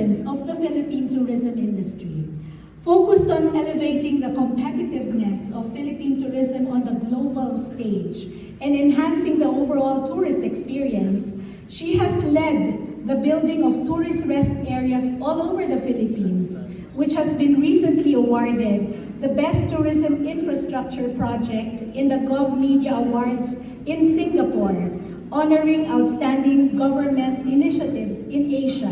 dimensions of the Philippine tourism industry, focused on elevating the competitiveness of Philippine tourism on the global stage and enhancing the overall tourist experience. She has led the building of tourist rest areas all over the Philippines, which has been recently awarded the Best Tourism Infrastructure Project in the GovMedia Awards in Singapore, honoring outstanding government initiatives in Asia.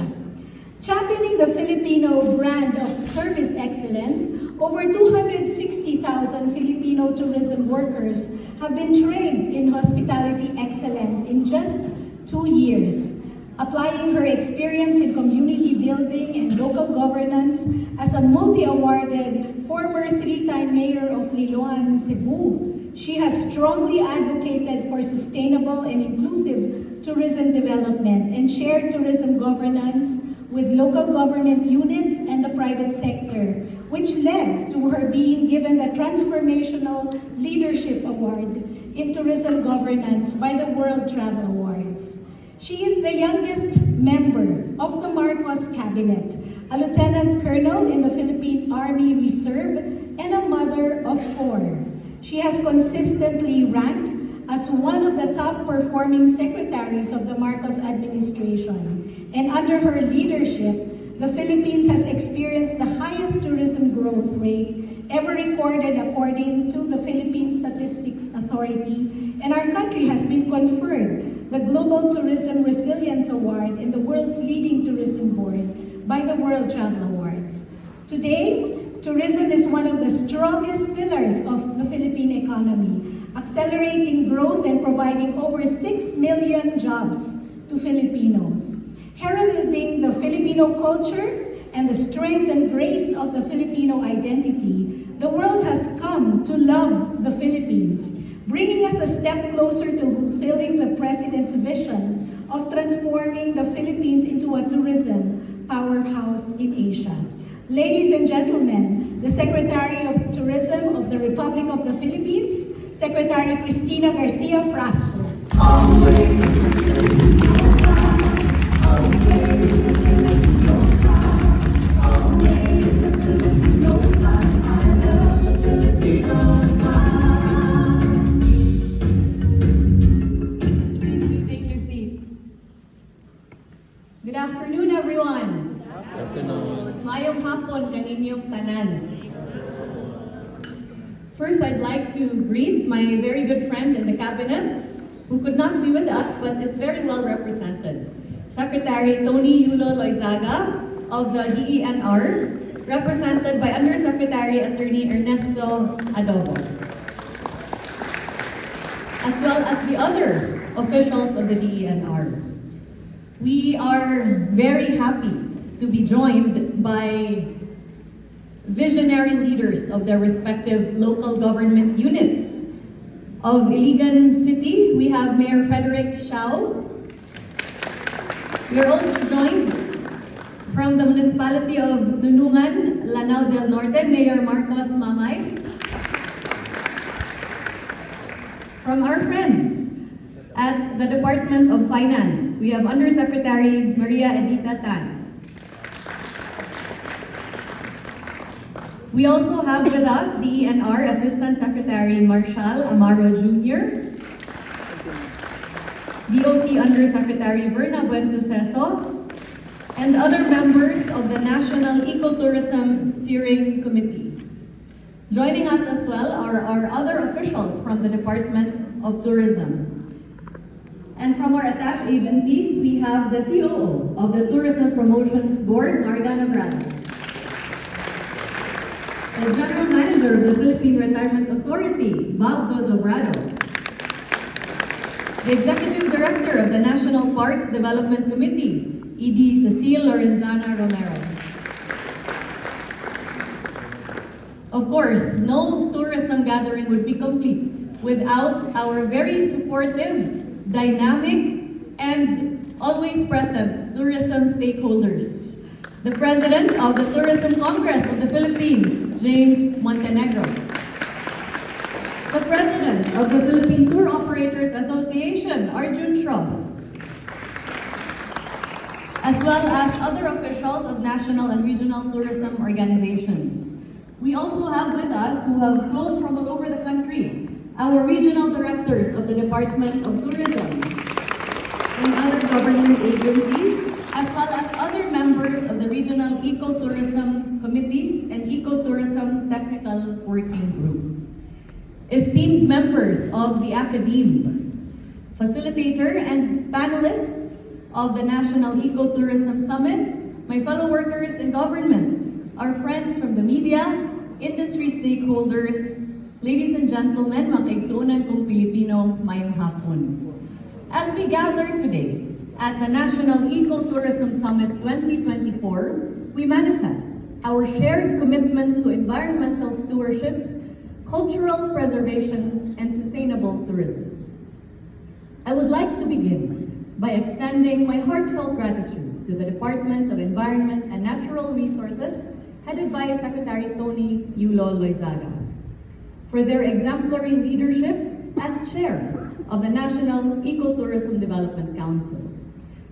Championing the Filipino brand of service excellence, over 260,000 Filipino tourism workers have been trained in hospitality excellence in just 2 years. Applying her experience in community building and local governance as a multi-awarded former 3-time mayor of Liloan, Cebu, she has strongly advocated for sustainable and inclusive tourism development and shared tourism governance with local government units and the private sector, which led to her being given the Transformational Leadership Award in Tourism Governance by the World Travel Awards. She is the youngest member of the Marcos Cabinet, a lieutenant colonel in the Philippine Army Reserve, and a mother of 4. She has consistently ranked as one of the top performing secretaries of the Marcos administration. And under her leadership, the Philippines has experienced the highest tourism growth rate ever recorded according to the Philippine Statistics Authority, and our country has been conferred the Global Tourism Resilience Award in the world's leading tourism board by the World Travel Awards. Today, tourism is one of the strongest pillars of the Philippine economy, accelerating growth and providing over 6 million jobs to Filipinos. Heralding the Filipino culture and the strength and grace of the Filipino identity, the world has come to love the Philippines, bringing us a step closer to fulfilling the President's vision of transforming the Philippines into a tourism powerhouse in Asia. Ladies and gentlemen, the Secretary of Tourism of the Republic of the Philippines, Secretary Cristina Garcia Frasco. Good afternoon, everyone. Good afternoon. Mayong hapon kaninyong tanan. First, I'd like to greet my very good friend in the cabinet who could not be with us but is very well represented. Secretary Tony Yulo Loizaga of the DENR, represented by Undersecretary Attorney Ernesto Adobo, as well as the other officials of the DENR. We are very happy to be joined by visionary leaders of their respective local government units. Of Iligan City, we have Mayor Frederick Xiao. We are also joined from the municipality of Nunungan, Lanao del Norte, Mayor Marcos Mamay. From our friends at the Department of Finance, we have Undersecretary Maria Edita Tan. We also have with us DENR Assistant Secretary Marshall Amaro Jr., DOT Undersecretary Verna Buensuceso, and other members of the National Ecotourism Steering Committee. Joining us as well are our other officials from the Department of Tourism. And from our attached agencies, we have the COO of the Tourism Promotions Board, Marga Nograles. The General Manager of the Philippine Retirement Authority, Bob Zozobrado. The Executive Director of the National Parks Development Committee, ED Cecile Lorenzana Romero. Of course, no tourism gathering would be complete without our very supportive, dynamic, and always present tourism stakeholders. The President of the Tourism Congress of the Philippines, James Montenegro. The President of the Philippine Tour Operators Association, Arjun Shroff. as well as other officials of national and regional tourism organizations. We also have with us, who have flown from all over the country, our regional directors of the Department of Tourism and other government agencies, as well as other members of the regional ecotourism committees and ecotourism technical working group. Esteemed members of the academe, facilitator and panelists of the National Ecotourism Summit, my fellow workers in government, our friends from the media, industry stakeholders, ladies and gentlemen, mga kaigsuonan kong Pilipino, mayong hapon. As we gather today at the National Ecotourism Summit 2024, we manifest our shared commitment to environmental stewardship, cultural preservation, and sustainable tourism. I would like to begin by extending my heartfelt gratitude to the Department of Environment and Natural Resources, headed by Secretary Tony Yulo Loizaga, for their exemplary leadership as chair of the National Ecotourism Development Council.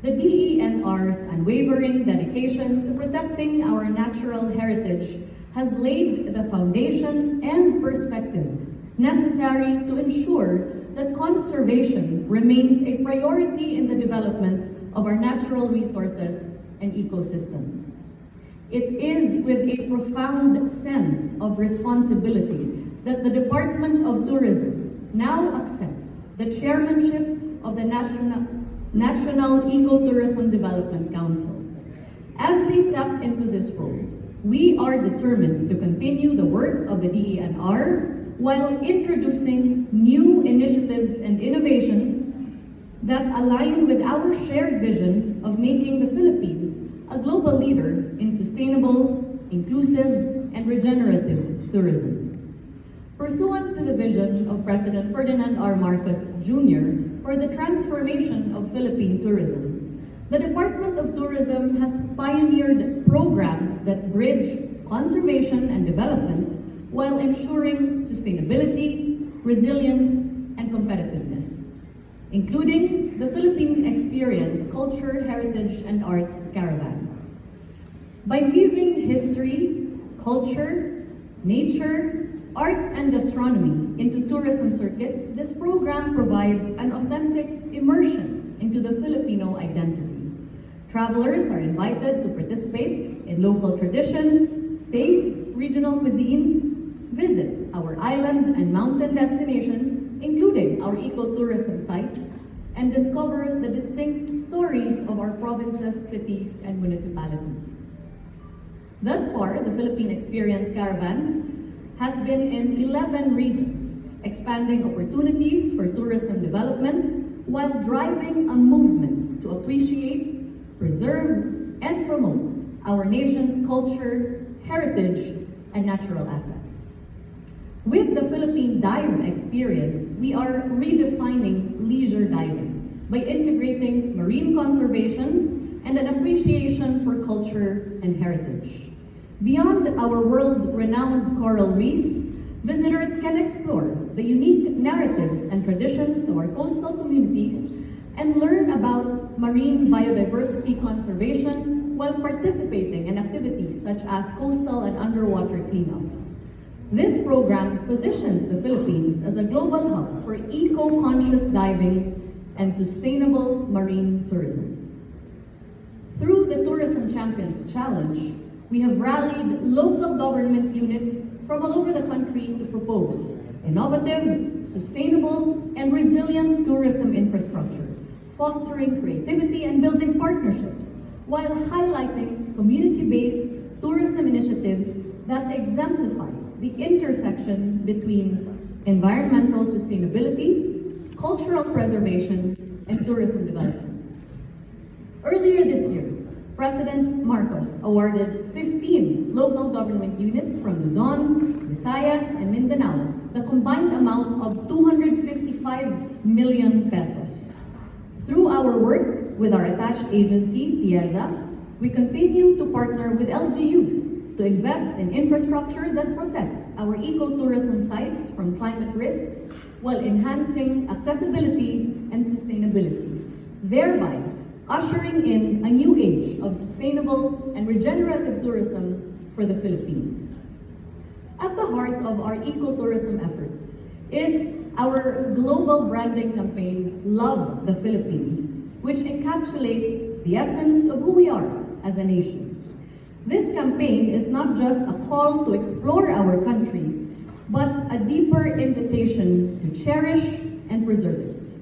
The DENR's unwavering dedication to protecting our natural heritage has laid the foundation and perspective necessary to ensure that conservation remains a priority in the development of our natural resources and ecosystems. It is with a profound sense of responsibility that the Department of Tourism now accepts the chairmanship of the National Ecotourism Development Council. As we step into this role, we are determined to continue the work of the DENR while introducing new initiatives and innovations that align with our shared vision of making the Philippines a global leader in sustainable, inclusive, and regenerative tourism. Pursuant to the vision of President Ferdinand R. Marcos Jr. for the transformation of Philippine tourism, the Department of Tourism has pioneered programs that bridge conservation and development while ensuring sustainability, resilience, and competitiveness, including the Philippine Experience Culture, Heritage, and Arts Caravans. By weaving history, culture, nature, arts, and gastronomy into tourism circuits, this program provides an authentic immersion into the Filipino identity. Travelers are invited to participate in local traditions, taste regional cuisines, visit our island and mountain destinations, including our ecotourism sites, and discover the distinct stories of our provinces, cities, and municipalities. Thus far, the Philippine Experience Caravans has been in 11 regions, expanding opportunities for tourism development while driving a movement to appreciate, preserve, and promote our nation's culture, heritage, and natural assets. With the Philippine Dive Experience, we are redefining leisure diving by integrating marine conservation and an appreciation for culture and heritage. Beyond our world-renowned coral reefs, visitors can explore the unique narratives and traditions of our coastal communities and learn about marine biodiversity conservation while participating in activities such as coastal and underwater cleanups. This program positions the Philippines as a global hub for eco-conscious diving and sustainable marine tourism. Through the Tourism Champions Challenge, we have rallied local government units from all over the country to propose innovative, sustainable, and resilient tourism infrastructure, fostering creativity and building partnerships, while highlighting community-based tourism initiatives that exemplify the intersection between environmental sustainability, cultural preservation, and tourism development. Earlier this year, President Marcos awarded 15 local government units from Luzon, Visayas, and Mindanao the combined amount of 255 million pesos. Through our work with our attached agency, TIEZA, we continue to partner with LGUs to invest in infrastructure that protects our ecotourism sites from climate risks while enhancing accessibility and sustainability, thereby ushering in a new age of sustainable and regenerative tourism for the Philippines. At the heart of our ecotourism efforts is our global branding campaign, Love the Philippines, which encapsulates the essence of who we are as a nation. This campaign is not just a call to explore our country, but a deeper invitation to cherish and preserve it.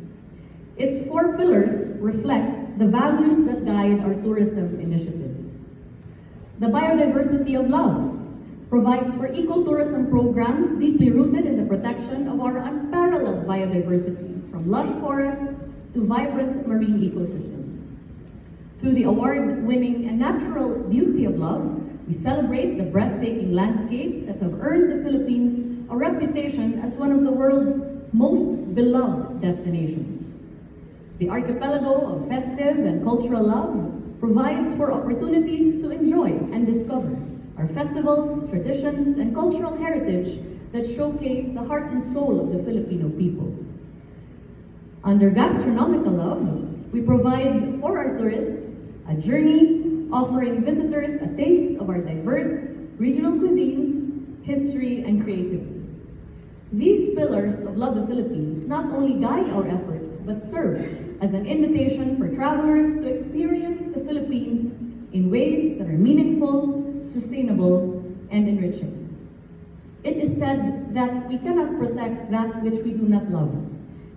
Its 4 pillars reflect the values that guide our tourism initiatives. The biodiversity of love provides for ecotourism programs deeply rooted in the protection of our unparalleled biodiversity, from lush forests to vibrant marine ecosystems. Through the award-winning and natural beauty of love, we celebrate the breathtaking landscapes that have earned the Philippines a reputation as one of the world's most beloved destinations. The archipelago of festive and cultural love provides for opportunities to enjoy and discover our festivals, traditions, and cultural heritage that showcase the heart and soul of the Filipino people. Under gastronomical love, we provide for our tourists a journey offering visitors a taste of our diverse regional cuisines, history, and creativity. These pillars of Love the Philippines not only guide our efforts, but serve as an invitation for travelers to experience the Philippines in ways that are meaningful, sustainable, and enriching. It is said that we cannot protect that which we do not love.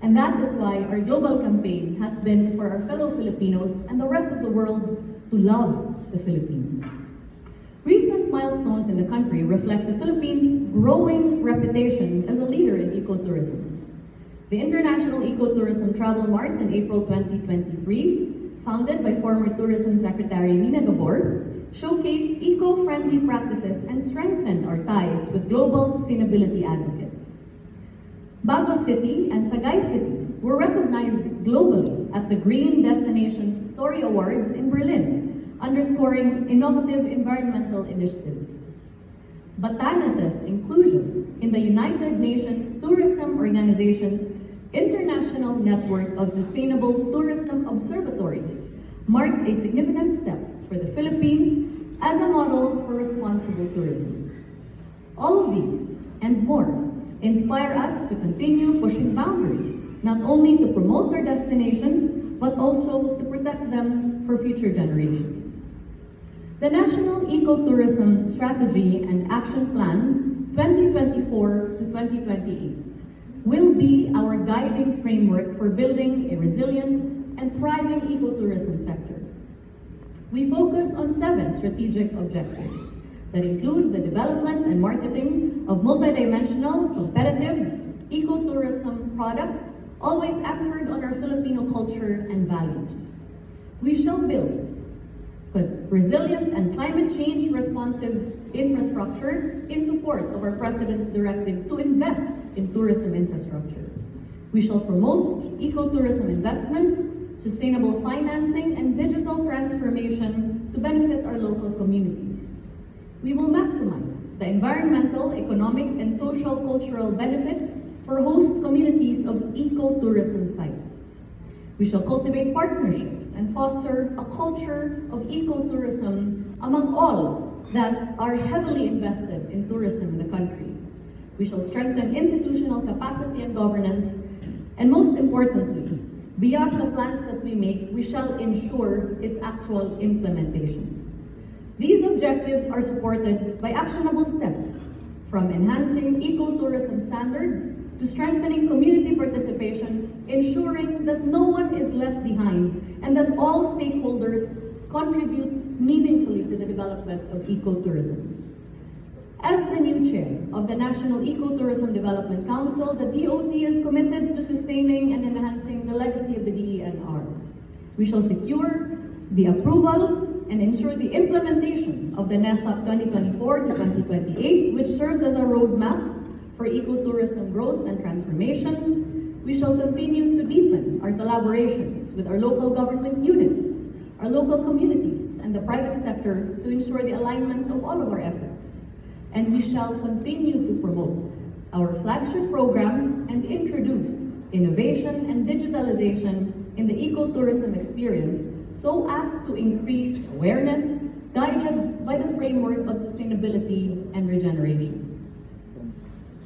And that is why our global campaign has been for our fellow Filipinos and the rest of the world to love the Philippines. Recent milestones in the country reflect the Philippines' growing reputation as a leader in ecotourism. The International Ecotourism Travel Mart in April 2023, founded by former Tourism Secretary Mina Gabor, showcased eco-friendly practices and strengthened our ties with global sustainability advocates. Bago City and Sagay City were recognized globally at the Green Destinations Story Awards in Berlin, underscoring innovative environmental initiatives. Batanes' inclusion in the United Nations Tourism Organization's International Network of Sustainable Tourism Observatories marked a significant step for the Philippines as a model for responsible tourism. All of these and more inspire us to continue pushing boundaries, not only to promote our destinations, but also to protect them for future generations. The National Ecotourism Strategy and Action Plan 2024 to 2028 will be our guiding framework for building a resilient and thriving ecotourism sector. We focus on 7 strategic objectives that include the development and marketing of multidimensional, competitive ecotourism products, always anchored on our Filipino culture and values. We shall build resilient and climate change responsive infrastructure in support of our President's directive to invest in tourism infrastructure. We shall promote ecotourism investments, sustainable financing, and digital transformation to benefit our local communities. We will maximize the environmental, economic, and social cultural benefits for host communities of ecotourism sites. We shall cultivate partnerships and foster a culture of ecotourism among all that are heavily invested in tourism in the country. We shall strengthen institutional capacity and governance, and most importantly, beyond the plans that we make, we shall ensure its actual implementation. These objectives are supported by actionable steps, from enhancing ecotourism standards to strengthening community participation, ensuring that no one is left behind and that all stakeholders contribute meaningfully to the development of ecotourism. As the new chair of the National Ecotourism Development Council, the DOT is committed to sustaining and enhancing the legacy of the DENR. We shall secure the approval and ensure the implementation of the NESAP 2024 to 2028, which serves as a roadmap for ecotourism growth and transformation. We shall continue to deepen our collaborations with our local government units, our local communities, and the private sector to ensure the alignment of all of our efforts. And we shall continue to promote our flagship programs and introduce innovation and digitalization in the ecotourism experience so as to increase awareness, guided by the framework of sustainability and regeneration.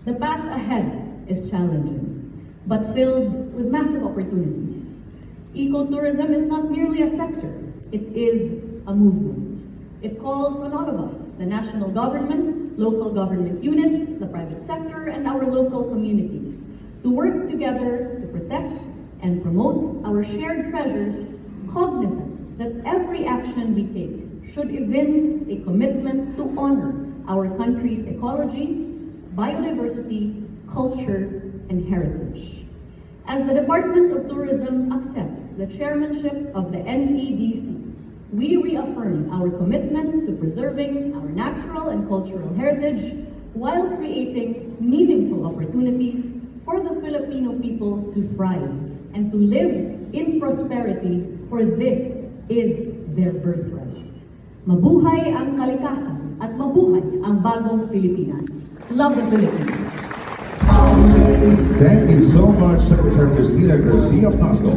The path ahead is challenging, but filled with massive opportunities. Ecotourism is not merely a sector, it is a movement. It calls on all of us, the national government, local government units, the private sector, and our local communities, to work together to protect and promote our shared treasures, cognizant that every action we take should evince a commitment to honor our country's ecology, biodiversity, culture, and heritage. As the Department of Tourism accepts the chairmanship of the NEDC, we reaffirm our commitment to preserving our natural and cultural heritage while creating meaningful opportunities for the Filipino people to thrive and to live in prosperity, for this is their birthright. Mabuhay ang kalikasan at mabuhay ang bagong Pilipinas. Love the Philippines. Thank you so much, Secretary Cristina Garcia Frasco.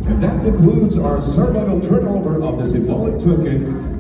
And that concludes our ceremonial turnover of the symbolic token